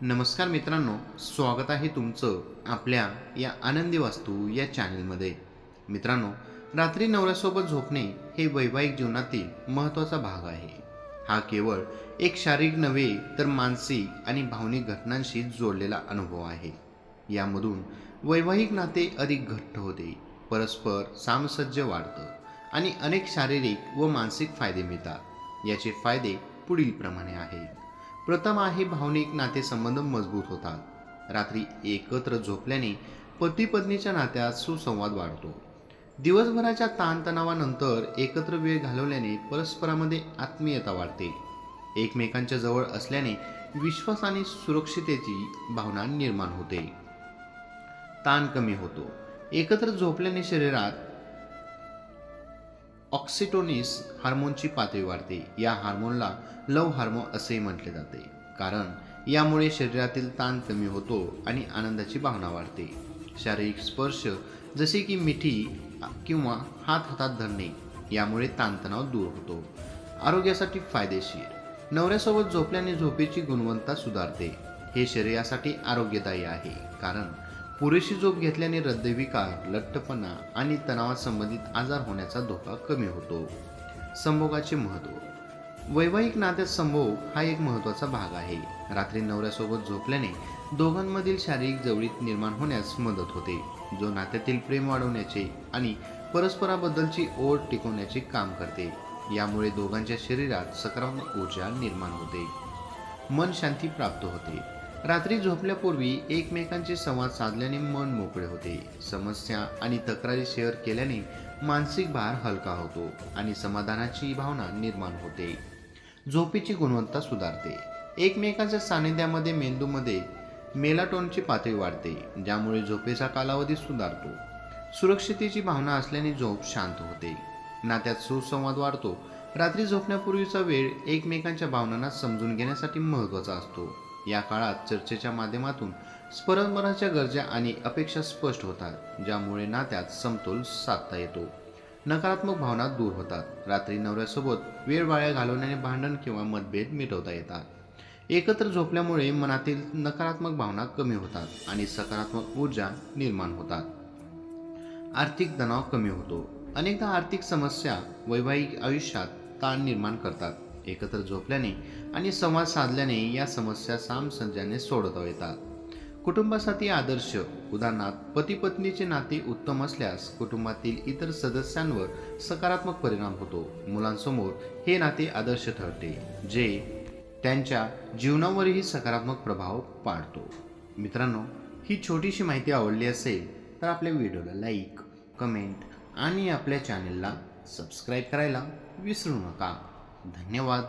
नमस्कार मित्रांनो, स्वागत आहे तुमचं आपल्या या आनंदी वास्तू या चॅनलमध्ये. मित्रांनो, रात्री नवऱ्यासोबत झोपणे हे वैवाहिक जीवनातील महत्त्वाचा भाग आहे. हा केवळ एक शारीरिक नव्हे तर मानसिक आणि भावनिक घटनांशी जोडलेला अनुभव आहे. यामधून वैवाहिक नाते अधिक घट्ट होते, परस्पर सामंजस्य वाढतं आणि अनेक शारीरिक व मानसिक फायदे मिळतात. याचे फायदे पुढीलप्रमाणे आहेत. प्रथम आहे भावनिक नातेसंबंध मजबूत होतात. रात्री एकत्र झोपल्याने पती पत्नीच्या नात्यात सुसंवाद वाढतो. दिवसभराच्या ताणतणावानंतर एकत्र वेळ घालवल्याने परस्परामध्ये आत्मीयता वाढते. एकमेकांच्या जवळ असल्याने विश्वास आणि सुरक्षिततेची भावना निर्माण होते. ताण कमी होतो. एकत्र झोपल्याने शरीरात ऑक्सिटोनिस हार्मोनची पातळी वाढते. या हार्मोनला लव हार्मोन असेही म्हटले जाते, कारण यामुळे शरीरातील ताण कमी होतो आणि आनंदाची भावना वाढते. शारीरिक स्पर्श जसे की मिठी किंवा हात हातात धरणे यामुळे ताणतणाव दूर होतो. आरोग्यासाठी फायदेशीर. नवऱ्यासोबत झोपल्याने झोपेची गुणवत्ता सुधारते. हे शरीरासाठी आरोग्यदायी आहे, कारण पुरेशी झोप घेतल्याने हृदयविकार, लठ्ठपणा आणि तणावात संबंधित आजार होण्याचा धोका कमी होतो. संभोगाचे महत्त्व. वैवाहिक नात्यात संभोग हा एक महत्त्वाचा भाग आहे. रात्री नवऱ्यासोबत झोपल्याने दोघांमधील शारीरिक जवळीक निर्माण होण्यास मदत होते, जो नात्यातील प्रेम वाढवण्याचे आणि परस्पराबद्दलची ओढ टिकवण्याचे काम करते. यामुळे दोघांच्या शरीरात सकारात्मक ऊर्जा निर्माण होते. मन शांती प्राप्त होते. रात्री झोपल्यापूर्वी एकमेकांचे संवाद साधल्याने मन मोकळे होते. समस्या आणि तक्रारी शेअर केल्याने मानसिक भार हलका होतो आणि समाधानाची भावना निर्माण होते. झोपेची गुणवत्ता सुधारते. एकमेकांच्या सानिध्यामध्ये मेंदूमध्ये मेलाटोनची पातळी वाढते, ज्यामुळे झोपेचा कालावधी सुधारतो. सुरक्षिततेची भावना असल्याने झोप शांत होते. नात्यात सुसंवाद वाढतो. रात्री झोपण्यापूर्वीचा वेळ एकमेकांच्या भावनांना समजून घेण्यासाठी महत्त्वाचा असतो. या काळात चर्चेच्या माध्यमातून परस्परांच्या गरजा आणि अपेक्षा स्पष्ट होतात, ज्यामुळे नात्यात समतोल साधता येतो. नकारात्मक भावना दूर होतात. रात्री नवऱ्यासोबत वेळ वाया घालवण्याने भांडण किंवा मतभेद मिटवता येतात. एकत्र झोपल्यामुळे मनातील नकारात्मक भावना कमी होतात आणि सकारात्मक ऊर्जा निर्माण होतात. आर्थिक तणाव कमी होतो. अनेकदा आर्थिक समस्या वैवाहिक आयुष्यात ताण निर्माण करतात. एकत्र झोपल्याने आणि संवाद साधल्याने या समस्या सामंजस्याने सोडवता येतात. कुटुंबासाठी आदर्श. उदाहरणार्थ, पती पत्नीचे नाते उत्तम असल्यास कुटुंबातील इतर सदस्यांवर सकारात्मक परिणाम होतो. मुलांसमोर हे नाते आदर्श ठरते, जे त्यांच्या जीवनावरही सकारात्मक प्रभाव पाडतो. मित्रांनो, ही छोटीशी माहिती आवडली असेल तर आपल्या व्हिडिओला लाईक, कमेंट आणि आपल्या चॅनलला सबस्क्राईब करायला विसरू नका. धन्यवाद.